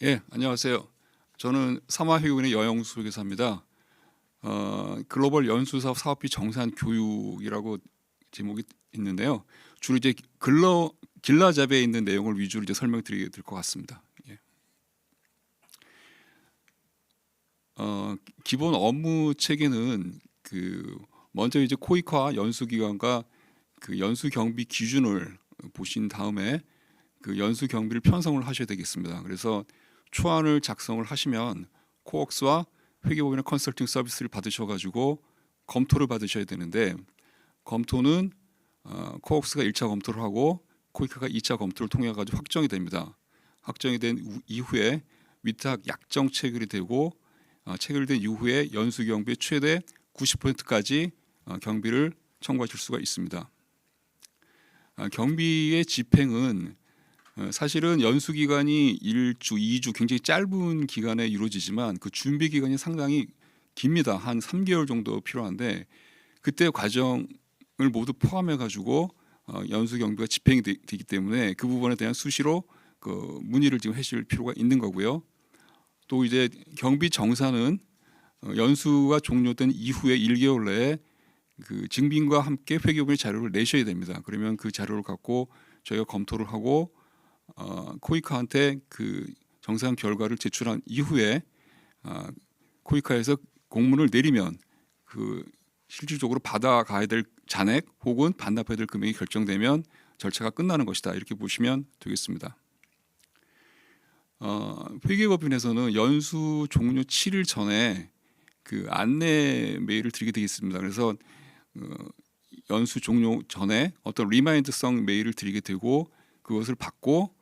예, 안녕하세요. 저는 삼화회계원의 여영수 회계사입니다. 글로벌 연수사업 사업비 정산 교육이라고 제목이 있는데요. 주로 이제 길라잡에 있는 내용을 위주로 이제 설명드리게 될 것 같습니다. 예. 기본 업무 체계는 먼저 이제 코이카 연수기관과 그 연수경비 기준을 보신 다음에 그 연수경비를 편성을 하셔야 되겠습니다. 그래서 초안을 작성을 하시면 코옥스와 회계법인의 컨설팅 서비스를 받으셔가지고 검토를 받으셔야 되는데, 검토는 코옥스가 1차 검토를 하고 코이카가 2차 검토를 통해 가지고 확정이 됩니다. 확정이 된 이후에 위탁 약정 체결이 되고, 체결된 이후에 연수경비의 최대 90%까지 경비를 청구하실 수가 있습니다. 경비의 집행은 사실은 연수 기간이 1주, 2주 굉장히 짧은 기간에 이루어지지만 그 준비 기간이 상당히 깁니다. 한 3개월 정도 필요한데, 그때 과정을 모두 포함해 가지고 연수 경비가 집행이 되기 때문에 그 부분에 대한 수시로 그 문의를 지금 하실 필요가 있는 거고요. 또 이제 경비 정산은 연수가 종료된 이후에 1개월 내에 그 증빙과 함께 회계부의 자료를 내셔야 됩니다. 그러면 그 자료를 갖고 저희가 검토를 하고 코이카한테 그 정산 결과를 제출한 이후에 코이카에서 공문을 내리면 그 실질적으로 받아가야 될 잔액 혹은 반납해야 될 금액이 결정되면 절차가 끝나는 것이다, 이렇게 보시면 되겠습니다. 회계법인에서는 연수 종료 7일 전에 그 안내 메일을 드리게 되겠습니다. 그래서 연수 종료 전에 어떤 리마인드성 메일을 드리게 되고 그것을 받고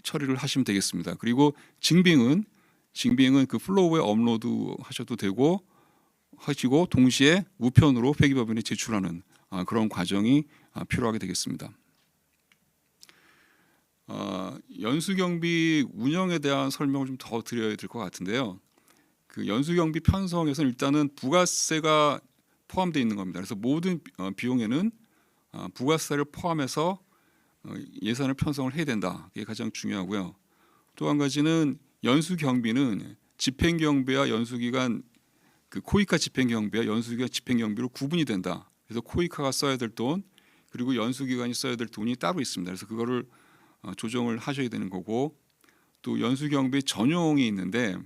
처리를 하시면 되겠습니다. 그리고 증빙은 그 플로우에 업로드 하셔도 되고 하시고 동시에 우편으로 회계법인에 제출하는 그런 과정이 필요하게 되겠습니다. 연수경비 운영에 대한 설명을 좀 더 드려야 될 것 같은데요. 그 연수경비 편성에서는 일단은 부가세가 포함되어 있는 겁니다. 그래서 모든 비용에는 부가세를 포함해서 예산을 편성을 해야 된다. 이게 가장 중요하고요. 또 한 가지는 연수경비는 집행경비와 연수기간 그 코이카 집행경비와 연수기간 집행경비로 구분이 된다. 그래서 코이카가 써야 될 돈 그리고 연수기관이 써야 될 돈이 따로 있습니다. 그래서 그거를 조정을 하셔야 되는 거고, 또 연수경비 전용이 있는데,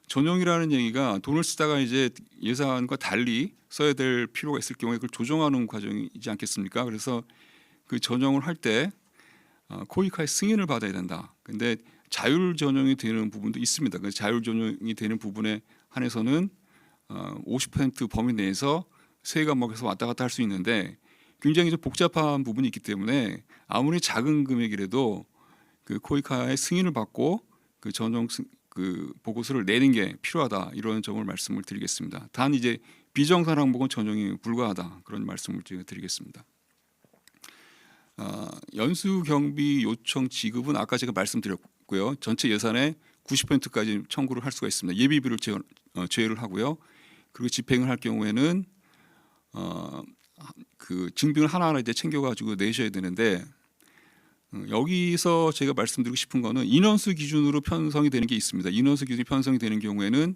전용이라는 얘기가 돈을 쓰다가 이제 예산과 달리 써야 될 필요가 있을 경우에 그걸 조정하는 과정이지 않겠습니까? 그래서 그 전용을 할 때 코이카의 승인을 받아야 된다. 근데 자율 전용이 되는 부분도 있습니다. 그래서 자율 전용이 되는 부분에 한해서는 50% 범위 내에서 세 과목에서 왔다 갔다 할 수 있는데, 굉장히 좀 복잡한 부분이 있기 때문에 아무리 작은 금액이라도 그 코이카의 승인을 받고 그 전용 그 보고서를 내는 게 필요하다, 이런 점을 말씀을 드리겠습니다. 단 이제 비정산 항목은 전용이 불가하다, 그런 말씀을 드리겠습니다. 연수 경비 요청 지급은 아까 제가 말씀드렸고요. 전체 예산의 90%까지 청구를 할 수가 있습니다. 예비비를 제외를 하고요. 그리고 집행을 할 경우에는 그 증빙을 하나하나 이제 챙겨가지고 내셔야 되는데, 여기서 제가 말씀드리고 싶은 거는 인원수 기준으로 편성이 되는 게 있습니다. 인원수 기준이 편성이 되는 경우에는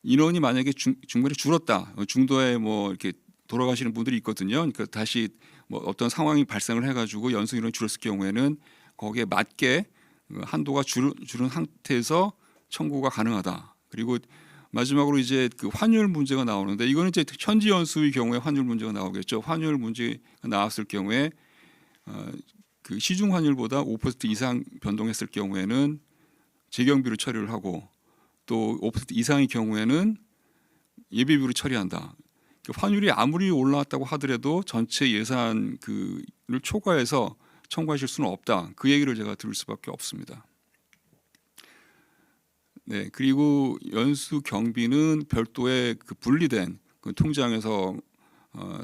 인원이 만약에 중간에 줄었다, 중도에 뭐 이렇게 돌아가시는 분들이 있거든요. 그러니까 다시 뭐 어떤 상황이 발생을 해가지고 연수 인원이 줄었을 경우에는 거기에 맞게 한도가 줄은 상태에서 청구가 가능하다. 그리고 마지막으로 이제 그 환율 문제가 나오는데, 이거는 이제 현지 연수의 경우에 환율 문제가 나오겠죠. 환율 문제가 나왔을 경우에 그 시중 환율보다 5% 이상 변동했을 경우에는 재경비로 처리를 하고, 또 5% 이상의 경우에는 예비비로 처리한다. 환율이 아무리 올라왔다고 하더라도 전체 예산 그를 초과해서 청구하실 수는 없다. 그 얘기를 제가 들을 수밖에 없습니다. 네, 그리고 연수 경비는 별도의 그 분리된 그 통장에서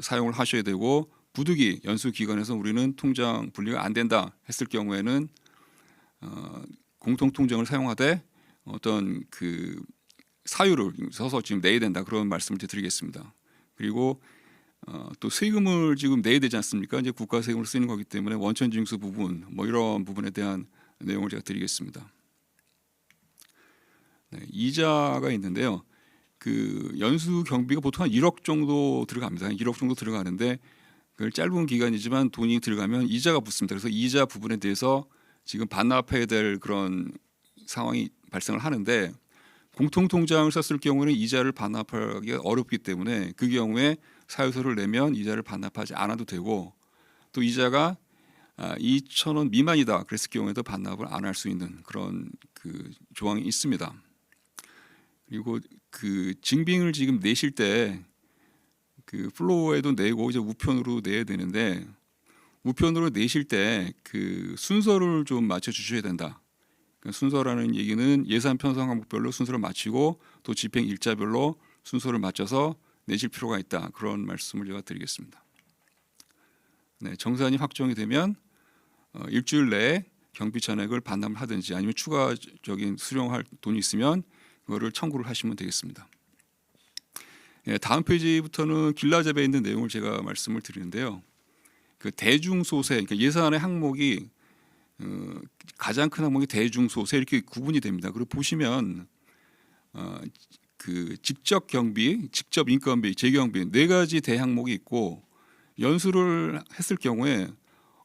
사용을 하셔야 되고, 부득이 연수 기관에서 우리는 통장 분리가 안 된다 했을 경우에는 공통 통장을 사용하되 어떤 그 사유를 써서 지금 내야 된다, 그런 말씀을 드리겠습니다. 그리고 또 세금을 지금 내야 되지 않습니까? 이제 국가 세금을 쓰는 거기 때문에 원천징수 부분 뭐 이런 부분에 대한 내용을 제가 드리겠습니다. 네, 이자가 있는데요. 그 연수 경비가 보통 한 1억 정도 들어갑니다. 1억 정도 들어가는데 그 짧은 기간이지만 돈이 들어가면 이자가 붙습니다. 그래서 이자 부분에 대해서 지금 반납해야 될 그런 상황이 발생을 하는데 공통통장을 썼을 경우는 이자를 반납하기가 어렵기 때문에 그 경우에 사유서를 내면 이자를 반납하지 않아도 되고 또 이자가 2,000원 미만이다 그랬을 경우에도 반납을 안 할 수 있는 그런 그 조항이 있습니다. 그리고 그 증빙을 지금 내실 때 그 플로어에도 내고 이제 우편으로 내야 되는데 우편으로 내실 때 그 순서를 좀 맞춰 주셔야 된다. 그러니까 순서라는 얘기는 예산 편성 항목별로 순서를 맞추고 또 집행 일자별로 순서를 맞춰서 내실 필요가 있다. 그런 말씀을 제가 드리겠습니다. 네, 정산이 확정이 되면 일주일 내에 경비 잔액을 반납을 하든지 아니면 추가적인 수령할 돈이 있으면 그거를 청구를 하시면 되겠습니다. 예, 다음 페이지부터는 길라잡에 있는 내용을 제가 말씀을 드리는데요. 그 대중소세, 그러니까 예산의 항목이 가장 큰 항목이 대중소세 이렇게 구분이 됩니다. 그리고 보시면 그 직접 경비, 직접 인건비, 재경비 네 가지 대항목이 있고 연수를 했을 경우에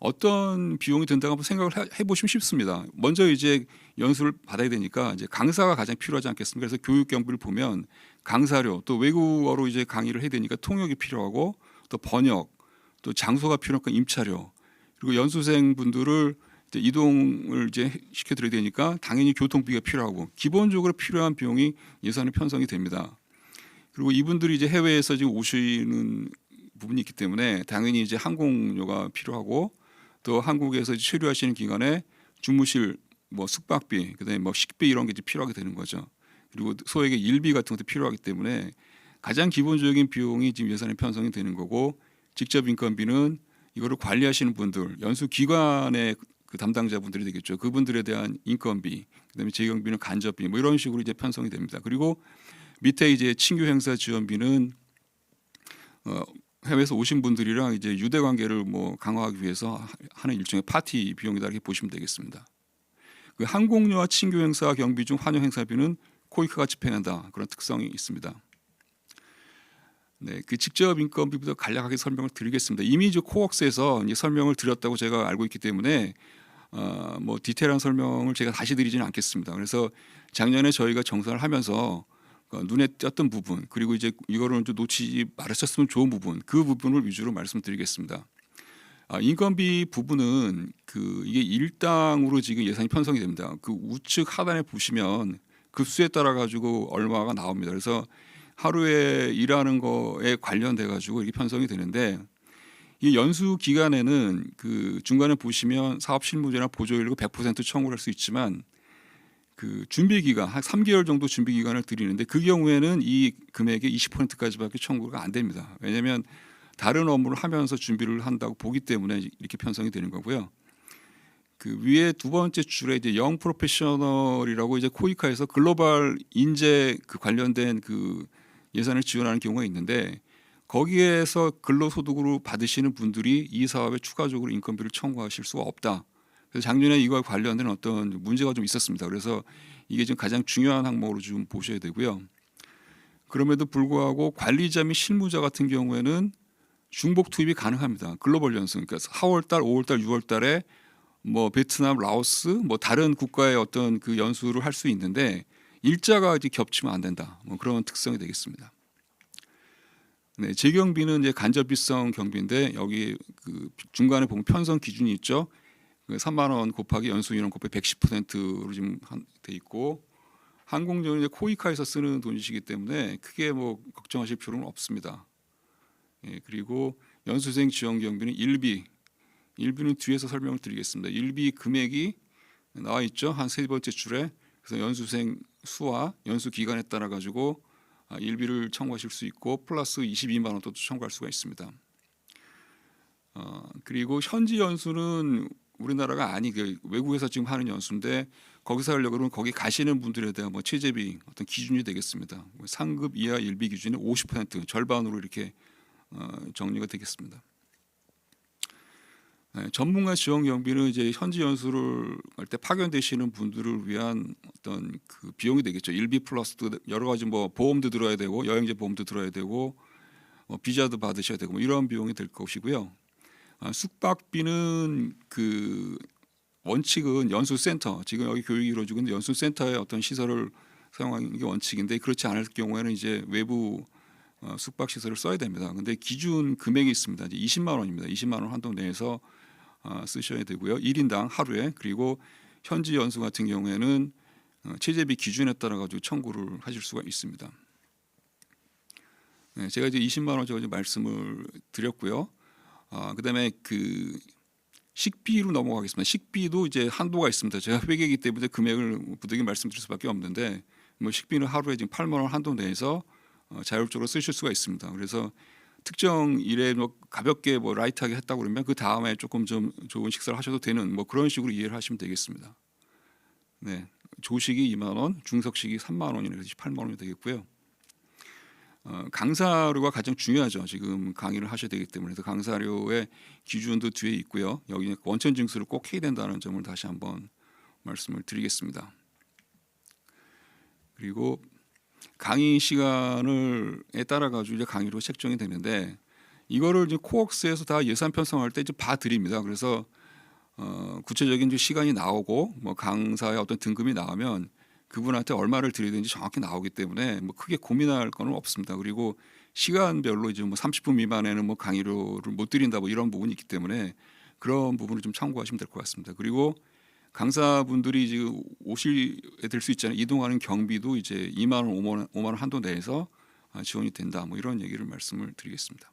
어떤 비용이 든다고 한번 생각을 해보시면 쉽습니다. 먼저 이제 연수를 받아야 되니까 이제 강사가 가장 필요하지 않겠습니까? 그래서 교육 경비를 보면 강사료, 또 외국어로 이제 강의를 해야 되니까 통역이 필요하고 또 번역, 또 장소가 필요하니까 임차료, 그리고 연수생 분들을 이제 이동을 이제 시켜드려야 되니까 당연히 교통비가 필요하고 기본적으로 필요한 비용이 예산에 편성이 됩니다. 그리고 이분들이 이제 해외에서 지금 오시는 부분이 있기 때문에 당연히 이제 항공료가 필요하고 또 한국에서 체류하시는 기간에 주무실 뭐 숙박비, 그다음에 뭐 식비 이런 게 이제 필요하게 되는 거죠. 그리고 소액의 일비 같은 것도 필요하기 때문에 가장 기본적인 비용이 지금 예산에 편성이 되는 거고 직접 인건비는 이거를 관리하시는 분들, 연수 기관의 그 담당자분들이 되겠죠. 그분들에 대한 인건비, 그다음에 재경비는 간접비, 뭐 이런 식으로 이제 편성이 됩니다. 그리고 밑에 이제 친교 행사 지원비는 해외에서 오신 분들이랑 이제 유대 관계를 뭐 강화하기 위해서 하는 일종의 파티 비용이다 이렇게 보시면 되겠습니다. 그 항공료와 친교 행사 경비 중 환영 행사비는 코이크가 집행한다 그런 특성이 있습니다. 네, 그 직접 인건비부터 간략하게 설명을 드리겠습니다. 이미 이제 코웍스에서 이제 설명을 드렸다고 제가 알고 있기 때문에 뭐 디테일한 설명을 제가 다시 드리지는 않겠습니다. 그래서 작년에 저희가 정산을 하면서 눈에 띄었던 부분 그리고 이제 이거를 좀 놓치지 말으셨으면 좋은 부분 그 부분을 위주로 말씀드리겠습니다. 인건비 부분은 그 이게 일당으로 지금 예산이 편성이 됩니다. 그 우측 하단에 보시면 급수에 따라 가지고 얼마가 나옵니다. 그래서 하루에 일하는 거에 관련돼 가지고 이게 편성이 되는데 이 연수 기간에는 그 중간에 보시면 사업 실무제나 보조 인력 100% 청구를 할 수 있지만 그 준비 기간 한 3개월 정도 준비 기간을 드리는데 그 경우에는 이 금액의 20%까지밖에 청구가 안 됩니다. 왜냐하면 다른 업무를 하면서 준비를 한다고 보기 때문에 이렇게 편성이 되는 거고요. 그 위에 두 번째 줄에 이제 영 프로페셔널이라고 이제 코이카에서 글로벌 인재 그 관련된 그 예산을 지원하는 경우가 있는데 거기에서 근로소득으로 받으시는 분들이 이 사업에 추가적으로 인건비를 청구하실 수가 없다. 그래서 작년에 이거와 관련된 어떤 문제가 좀 있었습니다. 그래서 이게 지금 가장 중요한 항목으로 좀 보셔야 되고요. 그럼에도 불구하고 관리자 및 실무자 같은 경우에는 중복 투입이 가능합니다. 글로벌 연수, 그러니까 4월달, 5월달, 6월달에 뭐 베트남, 라오스, 뭐 다른 국가의 어떤 그 연수를 할 수 있는데 일자가 이제 겹치면 안 된다. 뭐 그런 특성이 되겠습니다. 네, 재경비는 이제 간접비성 경비인데 여기 그 중간에 보면 편성 기준이 있죠. 3만 원 곱하기 연수인원 곱하기 110%로 지금 돼 있고 항공료는 이제 코이카에서 쓰는 돈이시기 때문에 크게 뭐 걱정하실 필요는 없습니다. 예, 그리고 연수생 지원 경비는 일비는 뒤에서 설명을 드리겠습니다. 일비 금액이 나와 있죠. 한 세 번째 줄에. 그래서 연수생 수와 연수 기간에 따라 가지고 일비를 청구하실 수 있고 플러스 22만 원도 청구할 수가 있습니다. 그리고 현지 연수는 우리나라가 외국에서 지금 하는 연수인데 거기서 하려고 그러면 거기 가시는 분들에 대한 뭐 체재비 어떤 기준이 되겠습니다. 상급 이하 일비 기준이 50% 절반으로 이렇게 정리가 되겠습니다. 전문가 지원 경비는 이제 현지 연수를 할 때 파견되시는 분들을 위한 어떤 그 비용이 되겠죠. 일비 플러스 여러 가지 뭐 보험도 들어야 되고 여행자 보험도 들어야 되고 비자도 받으셔야 되고 뭐 이런 비용이 될 것이고요. 숙박비는 그 원칙은 연수센터, 지금 여기 교육이 이루어지고 있는 연수센터의 어떤 시설을 사용하는 게 원칙인데 그렇지 않을 경우에는 이제 외부 숙박 시설을 써야 됩니다. 근데 기준 금액이 있습니다. 이제 20만 원입니다. 20만 원 한도 내에서 쓰셔야 되고요. 1인당 하루에. 그리고 현지 연수 같은 경우에는 체재비 기준에 따라 가지고 청구를 하실 수가 있습니다. 네, 제가 이제 20만 원 제가 말씀을 드렸고요. 그다음에 그 식비로 넘어가겠습니다. 식비도 이제 한도가 있습니다. 제가 회계이기 때문에 금액을 부득이 말씀드릴 수밖에 없는데 뭐 식비는 하루에 지금 8만 원 한도 내에서 자율적으로 쓰실 수가 있습니다. 그래서 특정 일에 뭐 가볍게 뭐 라이트하게 했다고 그러면 그 다음에 조금 좀 좋은 식사를 하셔도 되는 뭐 그런 식으로 이해를 하시면 되겠습니다. 네, 조식이 2만 원, 중석식이 3만 원이나 그래서 18만 원이 되겠고요. 강사료가 가장 중요하죠. 지금 강의를 하셔야 되기 때문에 그래서 강사료의 기준도 뒤에 있고요. 여기 원천 징수를 꼭 해야 된다는 점을 다시 한번 말씀을 드리겠습니다. 그리고 강의 시간을에 따라 가지고 이제 강의로 책정이 되는데 이거를 이제 코웍스에서 다 예산 편성할 때 이제 봐드립니다. 그래서 구체적인 시간이 나오고 뭐 강사의 어떤 등급이 나오면 그분한테 얼마를 드려야 되는지 정확히 나오기 때문에 뭐 크게 고민할 건 없습니다. 그리고 시간별로 이제 뭐 30분 미만에는 뭐 강의료를 못 드린다 뭐 이런 부분이 있기 때문에 그런 부분을 좀 참고하시면 될 것 같습니다. 그리고 강사분들이 이제 오실 될 수 있잖아요. 이동하는 경비도 이제 2만 원, 5만 원 한도 내에서 지원이 된다. 뭐 이런 얘기를 말씀을 드리겠습니다.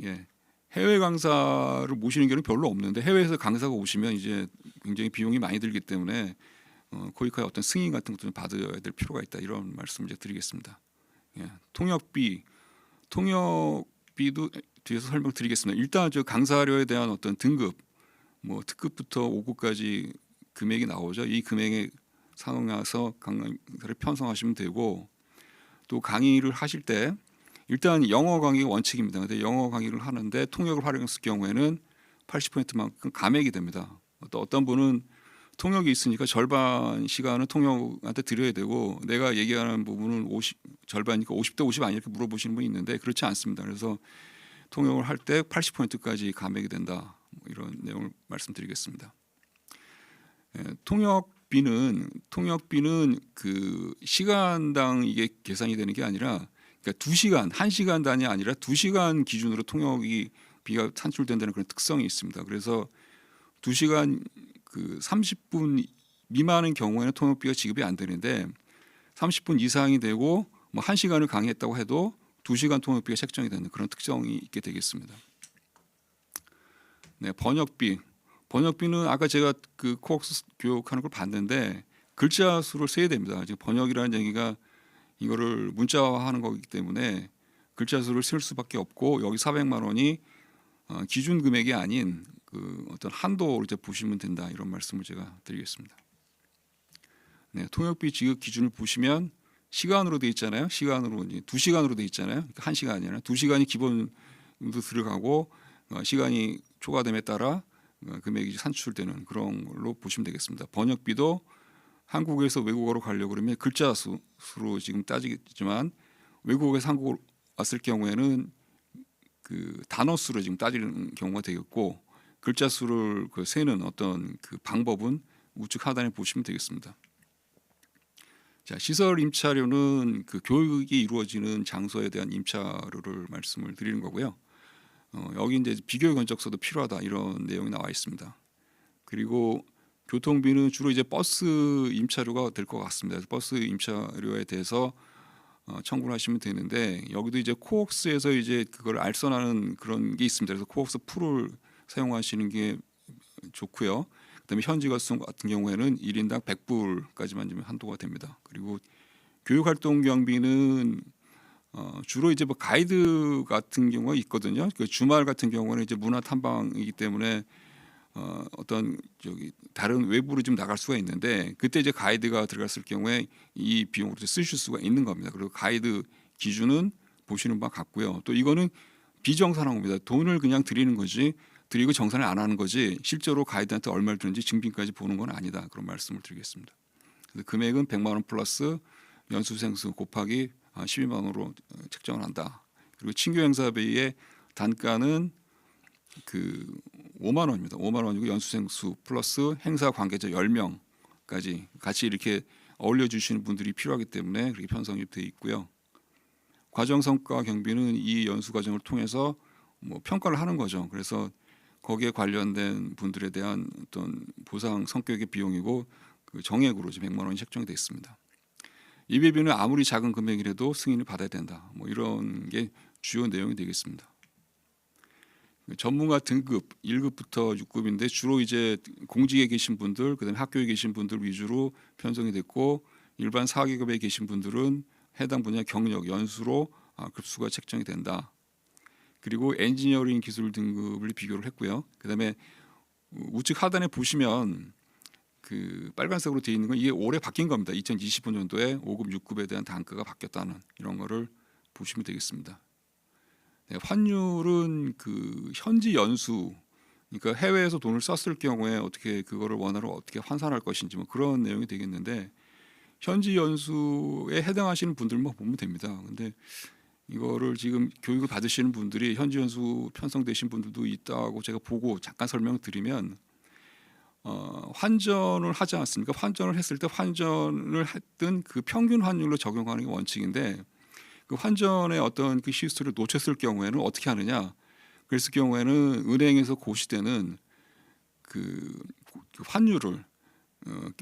예. 해외 강사를 모시는 경우는 별로 없는데 해외에서 강사가 오시면 이제 굉장히 비용이 많이 들기 때문에 코이카의 어떤 승인 같은 것도 좀 받아야 될 필요가 있다. 이런 말씀을 이제 드리겠습니다. 예. 통역비도 뒤에서 설명드리겠습니다. 일단 저 강사료에 대한 어떤 등급 뭐 특급부터 5급까지 금액이 나오죠. 이 금액에 상응해서 강의를 편성하시면 되고 또 강의를 하실 때 일단 영어 강의가 원칙입니다. 근데 영어 강의를 하는데 통역을 활용했을 경우에는 80%만큼 감액이 됩니다. 또 어떤 분은 통역이 있으니까 절반 시간은 통역한테 드려야 되고 내가 얘기하는 부분은 절반이니까 50대 50 아니 이렇게 물어보시는 분이 있는데 그렇지 않습니다. 그래서 통역을 할 때 80%까지 감액이 된다. 뭐 이런 내용을 말씀드리겠습니다. 통역비는 그 시간당 이게 계산이 되는 게 아니라 그러니까 2시간, 1시간 단위 아니라 2시간 기준으로 통역이 비가 산출된다는 그런 특성이 있습니다. 그래서 2시간 그 30분 미만인 경우에는 통역비가 지급이 안 되는데 30분 이상이 되고 뭐 1시간을 강의했다고 해도 2시간 통역비가 책정이 되는 그런 특성이 있게 되겠습니다. 네, 번역비는 아까 제가 그 코웍스 교육하는 걸 봤는데 글자 수를 세야 됩니다. 지금 번역이라는 얘기가 이거를 문자화하는 거기 때문에 글자 수를 쓸 수밖에 없고 여기 400만 원이 기준 금액이 아닌 그 어떤 한도로 이제 보시면 된다 이런 말씀을 제가 드리겠습니다. 네, 통역비 지급 기준을 보시면 시간으로 돼 있잖아요. 시간으로 이제 2시간으로 돼 있잖아요. 그러니까 1시간 아니라 2시간이 기본으로 들어가고 시간이 초과됨에 따라 금액이 산출되는 그런 걸로 보시면 되겠습니다. 번역비도 한국에서 외국어로 가려고 그러면 글자 수로 지금 따지겠지만 외국에서 한국으로 왔을 경우에는 그 단어 수로 지금 따지는 경우가 되겠고 글자 수를 그 세는 어떤 그 방법은 우측 하단에 보시면 되겠습니다. 자, 시설 임차료는 그 교육이 이루어지는 장소에 대한 임차료를 말씀을 드리는 거고요. 여기 이제 비교 견적서도 필요하다 이런 내용이 나와 있습니다. 그리고 교통비는 주로 이제 버스 임차료가 될 것 같습니다. 버스 임차료에 대해서 청구를 하시면 되는데 여기도 이제 코웍스에서 이제 그걸 알선하는 그런 게 있습니다. 그래서 코웍스 풀을 사용하시는 게 좋고요. 그다음에 현지 가수 같은 경우에는 1인당 100불까지만 좀 한도가 됩니다. 그리고 교육활동 경비는 주로 이제 뭐 가이드 같은 경우가 있거든요. 그 주말 같은 경우는 이제 문화 탐방이기 때문에 어떤 저기 다른 외부로 좀 나갈 수가 있는데 그때 이제 가이드가 들어갔을 경우에 이 비용으로 쓰실 수가 있는 겁니다. 그리고 가이드 기준은 보시는 바 같고요. 또 이거는 비정산한 겁니다. 돈을 그냥 드리는 거지 드리고 정산을 안 하는 거지 실제로 가이드한테 얼마를 드는지 증빙까지 보는 건 아니다. 그런 말씀을 드리겠습니다. 그래서 금액은 100만 원 플러스 연수생수 곱하기 12만 원으로 책정을 한다. 그리고 친교 행사비의 단가는 그 5만 원입니다. 5만 원이고 연수생수 플러스 행사 관계자 10명까지 같이 이렇게 어울려 주시는 분들이 필요하기 때문에 그렇게 편성이 되어 있고요. 과정 성과 경비는 이 연수 과정을 통해서 뭐 평가를 하는 거죠. 그래서 거기에 관련된 분들에 대한 어떤 보상 성격의 비용이고 그 정액으로 100만 원이 책정이 되어 있습니다. 예비비는 아무리 작은 금액이라도 승인을 받아야 된다. 뭐 이런 게 주요 내용이 되겠습니다. 전문가 등급 1급부터 6급인데 주로 이제 공직에 계신 분들, 그다음에 학교에 계신 분들 위주로 편성이 됐고 일반 4계급에 계신 분들은 해당 분야 경력, 연수로 급수가 책정이 된다. 그리고 엔지니어링 기술 등급을 비교를 했고요. 그다음에 우측 하단에 보시면 그 빨간색으로 되어 있는 건 이게 올해 바뀐 겁니다. 2025년도에 5급, 6급에 대한 단가가 바뀌었다는 이런 거를 보시면 되겠습니다. 네, 환율은 그 현지 연수, 그러니까 해외에서 돈을 썼을 경우에 어떻게 그거를 원화로 어떻게 환산할 것인지 뭐 그런 내용이 되겠는데 현지 연수에 해당하시는 분들만 보면 됩니다. 근데 이거를 지금 교육을 받으시는 분들이 현지 연수 편성되신 분들도 있다고 제가 보고 잠깐 설명드리면 환전을 하지 않습니까? 환전을 했을 때 환전을 했던 그 평균 환율로 적용하는 게 원칙인데 그 환전의 어떤 그 시스템을 놓쳤을 경우에는 어떻게 하느냐? 그랬을 경우에는 은행에서 고시되는 그 환율을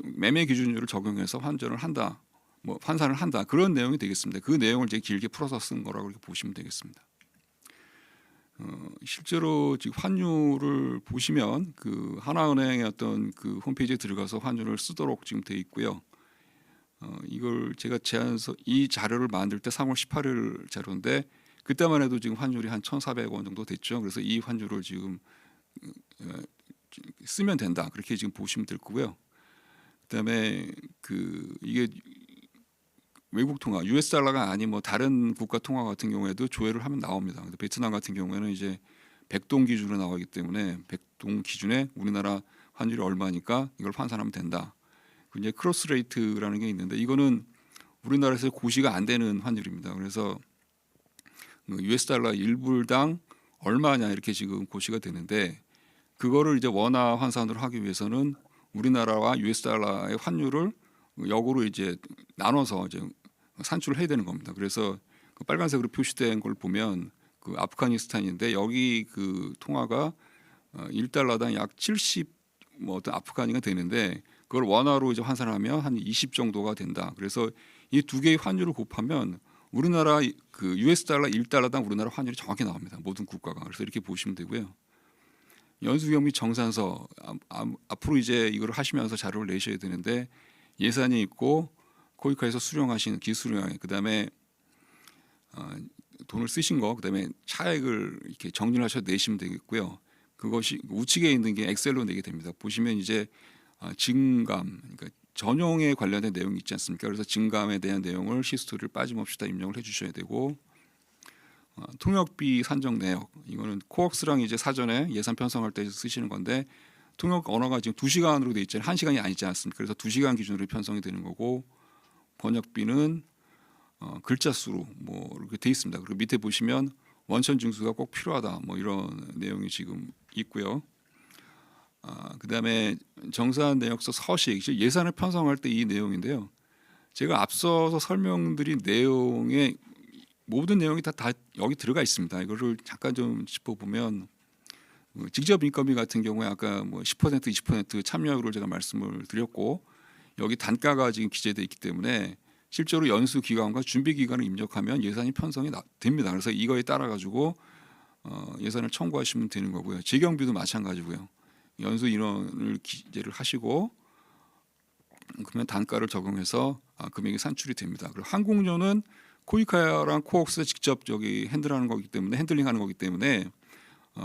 매매 기준율을 적용해서 환전을 한다, 뭐 환산을 한다 그런 내용이 되겠습니다. 그 내용을 이제 길게 풀어서 쓴 거라고 이렇게 보시면 되겠습니다. 실제로 지금 환율을 보시면 그 하나은행의 어떤 그 홈페이지에 들어가서 환율을 쓰도록 지금 돼 있고요. 이걸 제가 제안서 이 자료를 만들 때 3월 18일 자료인데 그때만 해도 지금 환율이 한 1,400원 정도 됐죠. 그래서 이 환율을 지금 쓰면 된다. 그렇게 지금 보시면 될 거고요. 그다음에 그 이게 외국 통화, US 달러가 아닌 뭐 다른 국가 통화 같은 경우에도 조회를 하면 나옵니다. 근데 베트남 같은 경우에는 이제 백동 기준으로 나오기 때문에 백동 기준에 우리나라 환율이 얼마니까 이걸 환산하면 된다. 이제 크로스 레이트라는 게 있는데 이거는 우리나라에서 고시가 안 되는 환율입니다. 그래서 US 달러 1불당 얼마냐 이렇게 지금 고시가 되는데 그거를 이제 원화 환산으로 하기 위해서는 우리나라와 US 달러의 환율을 역으로 이제 나눠서 이제 산출을 해야 되는 겁니다. 그래서 그 빨간색으로 표시된 걸 보면 그 아프가니스탄인데 여기 그 통화가 1달러당 약 70 뭐 어떤 아프가니가 되는데 그걸 원화로 이제 환산하면 한 20 정도가 된다. 그래서 이 두 개의 환율을 곱하면 우리나라 그 US 달러 1달러당 우리나라 환율이 정확히 나옵니다. 모든 국가가. 그래서 이렇게 보시면 되고요. 연수경비 정산서 앞으로 이제 이걸 하시면서 자료를 내셔야 되는데 예산이 있고 코이카에서 수령하신 기수령 그다음에 돈을 쓰신 거 그다음에 차액을 이렇게 정리를 하셔서 내시면 되겠고요. 그것이 우측에 있는 게 엑셀로 내게 됩니다. 보시면 이제 증감 그러니까 전용에 관련된 내용이 있지 않습니까? 그래서 증감에 대한 내용을 시스토리를 빠짐없이 다 입력을 해주셔야 되고 통역비 산정 내역 이거는 코엑스랑 이제 사전에 예산 편성할 때 쓰시는 건데 통역 언어가 지금 2시간으로 돼 있잖아요. 1시간이 아니지 않습니까? 그래서 2시간 기준으로 편성이 되는 거고 번역비는 글자 수로 뭐 이렇게 돼 있습니다. 그리고 밑에 보시면 원천 징수가 꼭 필요하다 뭐 이런 내용이 지금 있고요. 그다음에 정산 내역서 서식 예산을 편성할 때 이 내용인데요. 제가 앞서서 설명드린 내용의 모든 내용이 다 여기 들어가 있습니다. 이거를 잠깐 좀 짚어보면 직접 인건비 같은 경우에 아까 뭐 10% 20% 참여율을 제가 말씀을 드렸고 여기 단가가 지금 기재되어 있기 때문에 실제로 연수 기간과 준비 기간을 입력하면 예산이 편성이 됩니다. 그래서 이거에 따라 가지고 예산을 청구하시면 되는 거고요. 재경비도 마찬가지고요. 연수 인원을 기재를 하시고 그러면 단가를 적용해서 금액이 산출이 됩니다. 그리고 항공료는 코이카랑 코옥스가 직접 저기 핸들링하는 거기 때문에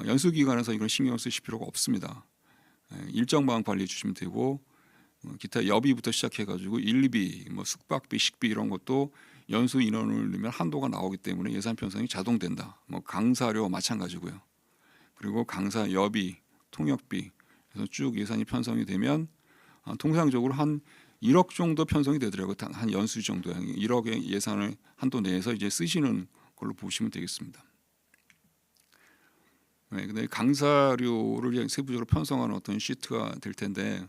연수 기간에서 이걸 신경 쓰실 필요가 없습니다. 일정만 관리해 주시면 되고 기타 여비부터 시작해가지고 일비, 뭐 숙박비, 식비 이런 것도 연수 인원을 넣으면 한도가 나오기 때문에 예산 편성이 자동된다. 뭐 강사료 마찬가지고요. 그리고 강사 여비, 통역비 그래서 쭉 예산이 편성이 되면 통상적으로 한 1억 정도 편성이 되더라고요. 한 연수 정도 1억의 예산을 한도 내에서 이제 쓰시는 걸로 보시면 되겠습니다. 네, 근데 강사료를 세부적으로 편성하는 어떤 시트가 될 텐데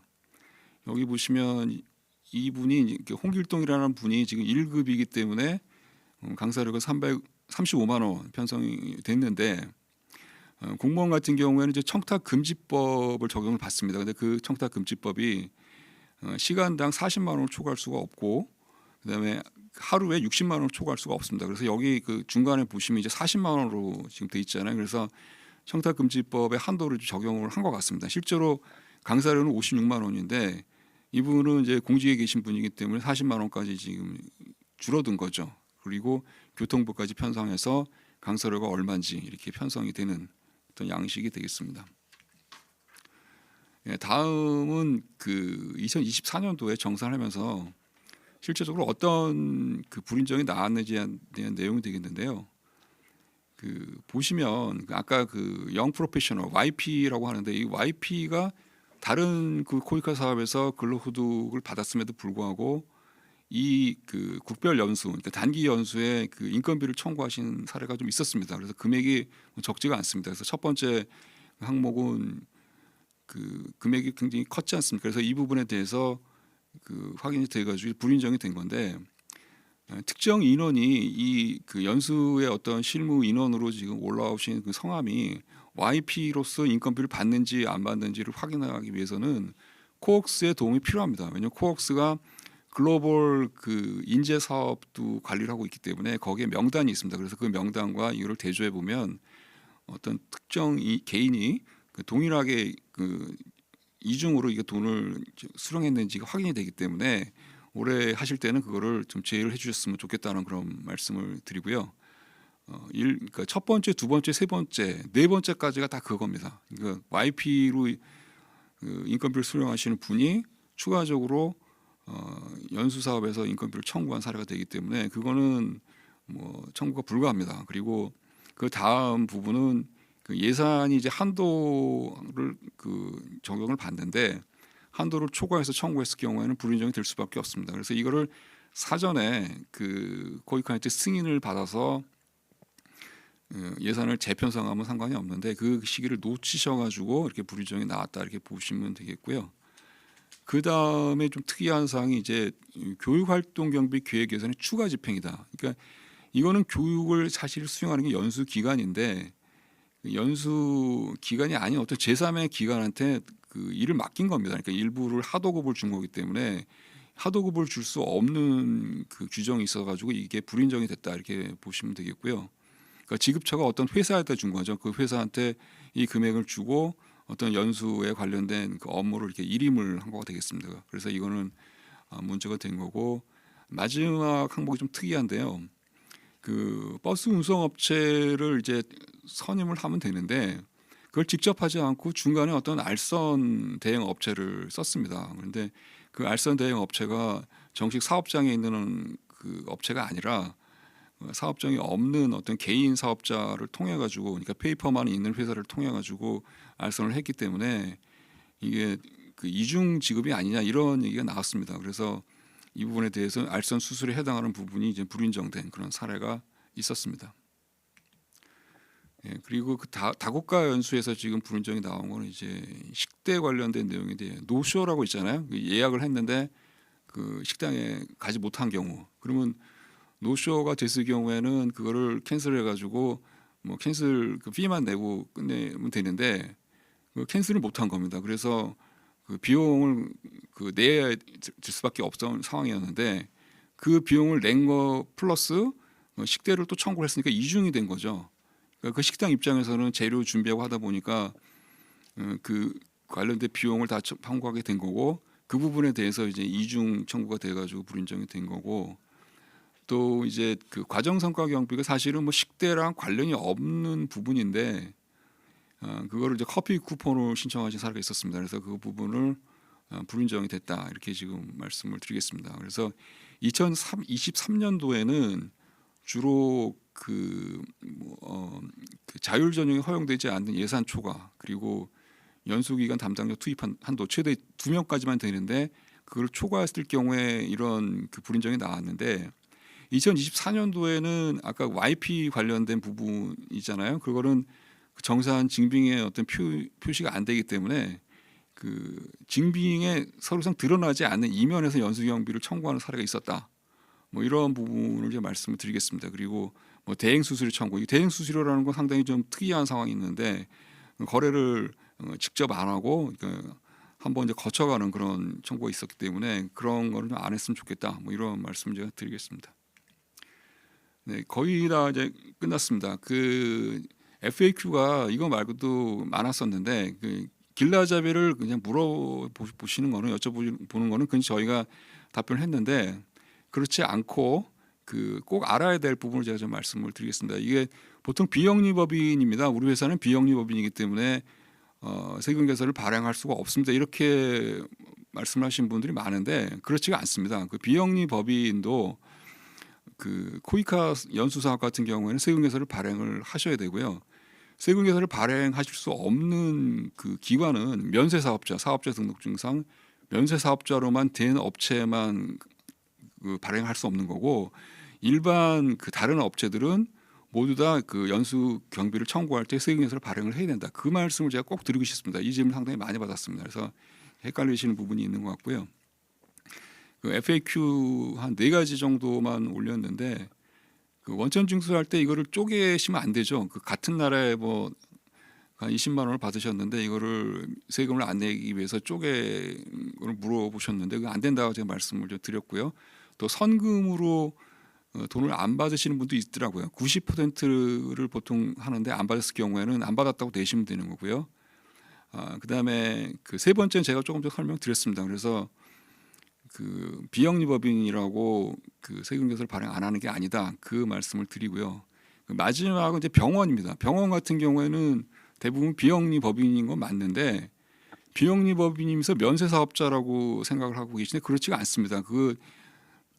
여기 보시면 이분이 홍길동이라는 분이 지금 1급이기 때문에 강사료가 335만 원 편성이 됐는데 공무원 같은 경우에는 이제 청탁금지법을 적용을 받습니다. 근데 그 청탁금지법이 시간당 40만 원을 초과할 수가 없고 그다음에 하루에 60만 원을 초과할 수가 없습니다. 그래서 여기 그 중간에 보시면 이제 40만 원으로 지금 돼 있잖아요. 그래서 청탁금지법의 한도를 적용을 한 것 같습니다. 실제로 강사료는 56만 원인데 이분은 이제 공직에 계신 분이기 때문에 40만 원까지 지금 줄어든 거죠. 그리고 교통부까지 편성해서 강사료가 얼마인지 이렇게 편성이 되는 어떤 양식이 되겠습니다. 다음은 그 2024년도에 정산하면서 실제적으로 어떤 그 불인정이 나왔는지에 대한 내용이 되겠는데요. 그 보시면 아까 그 영 프로페셔널 YP라고 하는데 이 YP가 다른 그 코이카 사업에서 근로소득을 받았음에도 불구하고 이 그 국별 연수, 그러니까 단기 연수에 그 인건비를 청구하신 사례가 좀 있었습니다. 그래서 금액이 적지가 않습니다. 그래서 첫 번째 항목은 그 금액이 굉장히 컸지 않습니까? 그래서 이 부분에 대해서 그 확인이 돼가지고 불인정이 된 건데 특정 인원이 이 그 연수의 어떤 실무 인원으로 지금 올라오신 그 성함이 YP로서 인건비를 받는지 안 받는지를 확인하기 위해서는 코옥스의 도움이 필요합니다. 왜냐하면 코옥스가 글로벌 그 인재 사업도 관리를 하고 있기 때문에 거기에 명단이 있습니다. 그래서 그 명단과 이거를 대조해 보면 어떤 특정 개인이 그 동일하게 그 이중으로 이게 돈을 수령했는지가 확인이 되기 때문에 올해 하실 때는 그거를 좀 제의를 해주셨으면 좋겠다는 그런 말씀을 드리고요. 그러니까 첫 번째, 두 번째, 세 번째, 네 번째까지가 다 그겁니다. 그러니까 YP로 그 인건비를 수령하시는 분이 추가적으로 연수 사업에서 인건비를 청구한 사례가 되기 때문에 그거는 뭐 청구가 불가합니다. 그리고 그 다음 부분은 그 예산이 이제 한도를 그 적용을 받는데 한도를 초과해서 청구했을 경우에는 불인정이 될 수밖에 없습니다. 그래서 이거를 사전에 그 코이카한테 승인을 받아서 예산을 재편성하면 상관이 없는데 그 시기를 놓치셔가지고 이렇게 불인정이 나왔다 이렇게 보시면 되겠고요. 그 다음에 좀 특이한 사항이 이제 교육활동 경비 계획 예산의 추가 집행이다. 그러니까 이거는 교육을 사실 수행하는 게 연수 기간인데 연수 기간이 아닌 어떤 제3의 기관한테 그 일을 맡긴 겁니다. 그러니까 일부를 하도급을 준 거기 때문에 하도급을 줄 수 없는 그 규정이 있어가지고 이게 불인정이 됐다 이렇게 보시면 되겠고요. 그러니까 지급처가 어떤 회사한테 준 거죠. 그 회사한테 이 금액을 주고 어떤 연수에 관련된 그 업무를 이렇게 일임을 한 거가 되겠습니다. 그래서 이거는 문제가 된 거고 마지막 항목이 좀 특이한데요. 그 버스 운송업체를 이제 선임을 하면 되는데 그걸 직접 하지 않고 중간에 어떤 알선 대행 업체를 썼습니다. 그런데 그 알선 대행 업체가 정식 사업장에 있는 그 업체가 아니라 사업장이 없는 어떤 개인 사업자를 통해 가지고 그러니까 페이퍼만 있는 회사를 통해 가지고 알선을 했기 때문에 이게 그 이중 지급이 아니냐 이런 얘기가 나왔습니다. 그래서 이 부분에 대해서 알선 수수료에 해당하는 부분이 이제 불인정된 그런 사례가 있었습니다. 그리고 그 다국가 연수에서 지금 불인정이 나온 거는 이제 식대 관련된 내용인데 노쇼라고 있잖아요. 예약을 했는데 그 식당에 가지 못한 경우 그러면 노쇼가 됐을 경우에는 그거를 캔슬해가지고 뭐 캔슬 그 피만 내고 끝내면 되는데 그 캔슬을 못한 겁니다. 그래서 그 비용을 그 내야 될 수밖에 없던 상황이었는데 그 비용을 낸 거 플러스 식대를 또 청구를 했으니까 이중이 된 거죠. 그러니까 그 식당 입장에서는 재료 준비하고 하다 보니까 그 관련된 비용을 다 청구하게 된 거고 그 부분에 대해서 이제 이중 청구가 돼가지고 불인정이 된 거고 또 이제 그 과정성과 경비가 사실은 뭐 식대랑 관련이 없는 부분인데 그거를 이제 커피 쿠폰을 신청하신 사례가 있었습니다. 그래서 그 부분을 불인정이 됐다 이렇게 지금 말씀을 드리겠습니다. 그래서 2023년도에는 주로 그 자율 전용이 허용되지 않는 예산 초과, 그리고 연수기관 담당자 투입한 한도 최대 2명까지만 되는데 그걸 초과했을 경우에 이런 그 불인정이 나왔는데, 2024년도에는 아까 YP 관련된 부분이잖아요. 그거는 정산 징빙의 어떤 표시가 안 되기 때문에 그 징빙에 서류상 드러나지 않는 이면에서 연수경비를 청구하는 사례가 있었다. 뭐 이런 부분을 이제 말씀을 드리겠습니다. 그리고 뭐 대행 수수료 청구, 이 대행 수수료라는 건 상당히 좀 특이한 상황이 있는데, 거래를 직접 안 하고 한번 이제 거쳐가는 그런 청구가 있었기 때문에 그런 거는 좀 안 했으면 좋겠다. 뭐 이런 말씀 제가 드리겠습니다. 네, 거의 다 이제 끝났습니다. 그 FAQ가 이거 말고도 많았었는데, 그 길라잡이를 그냥 물어보시는 거는, 여쭤보는 거는 그냥 저희가 답변을 했는데, 그렇지 않고 그 꼭 알아야 될 부분을 제가 좀 말씀을 드리겠습니다. 이게 보통 비영리법인입니다. 우리 회사는 비영리법인이기 때문에 세금계산을 발행할 수가 없습니다. 이렇게 말씀하신 분들이 많은데 그렇지가 않습니다. 그 비영리법인도 그 코이카 연수사업 같은 경우에는 세금계산을 발행을 하셔야 되고요. 세금계산을 발행하실 수 없는 그 기관은 면세사업자, 사업자 등록증상 면세사업자로만 된 업체만 그 발행할 수 없는 거고, 일반 그 다른 업체들은 모두 다 그 연수 경비를 청구할 때 세금계산을 발행을 해야 된다. 그 말씀을 제가 꼭 드리고 싶습니다. 이 질문 상당히 많이 받았습니다. 그래서 헷갈리시는 부분이 있는 것 같고요. 그 FAQ 한 4가지 정도만 올렸는데, 그 원천 징수할 때 이거를 쪼개시면 안 되죠. 그 같은 나라에 뭐 한 20만 원을 받으셨는데 이거를 세금을 안 내기 위해서 쪼개를 물어보셨는데 그거 안 된다고 제가 말씀을 좀 드렸고요. 또 선금으로 돈을 안 받으시는 분도 있더라고요. 90%를 보통 하는데 안 받았을 경우에는 안 받았다고 내시면 되는 거고요. 그다음에 그 세 번째는 제가 조금 전 설명드렸습니다. 그래서 그 비영리법인이라고 그 세금계산을 발행 안 하는 게 아니다. 그 말씀을 드리고요. 그 마지막은 이제 병원입니다. 병원 같은 경우에는 대부분 비영리법인인 건 맞는데, 비영리법인이면서 면세사업자라고 생각을 하고 계시는데 그렇지가 않습니다. 그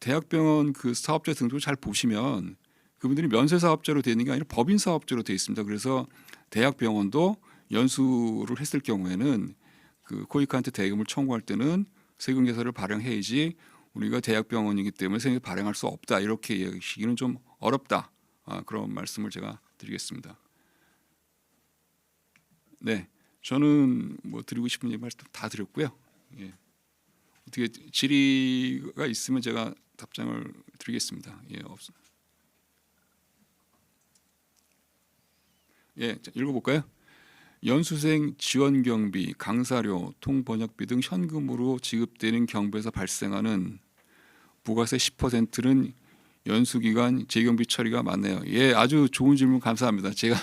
대학병원 그 사업자 등록을 잘 보시면 그분들이 면세사업자로 되는 게 아니라 법인사업자로 되어 있습니다. 그래서 대학병원도 연수를 했을 경우에는 그 코이카한테 대금을 청구할 때는 세금계산을 발행해야지 우리가 대학병원이기 때문에 세금 발행할 수 없다, 이렇게 얘기하시기는 좀 어렵다. 그런 말씀을 제가 드리겠습니다. 네, 저는 뭐 드리고 싶은 말씀 다 드렸고요. 예. 어떻게 질의가 있으면 제가 답장을 드리겠습니다. 예, 없습니다. 예, 자, 읽어볼까요? 연수생 지원 경비, 강사료, 통번역비 등 현금으로 지급되는 경비에서 발생하는 부가세 10%는 연수기간 재경비 처리가 맞네요. 예, 아주 좋은 질문 감사합니다. 제가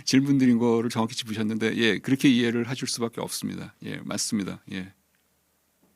질문 드린 거를 정확히 짚으셨는데, 예, 그렇게 이해를 하실 수밖에 없습니다. 예, 맞습니다. 예.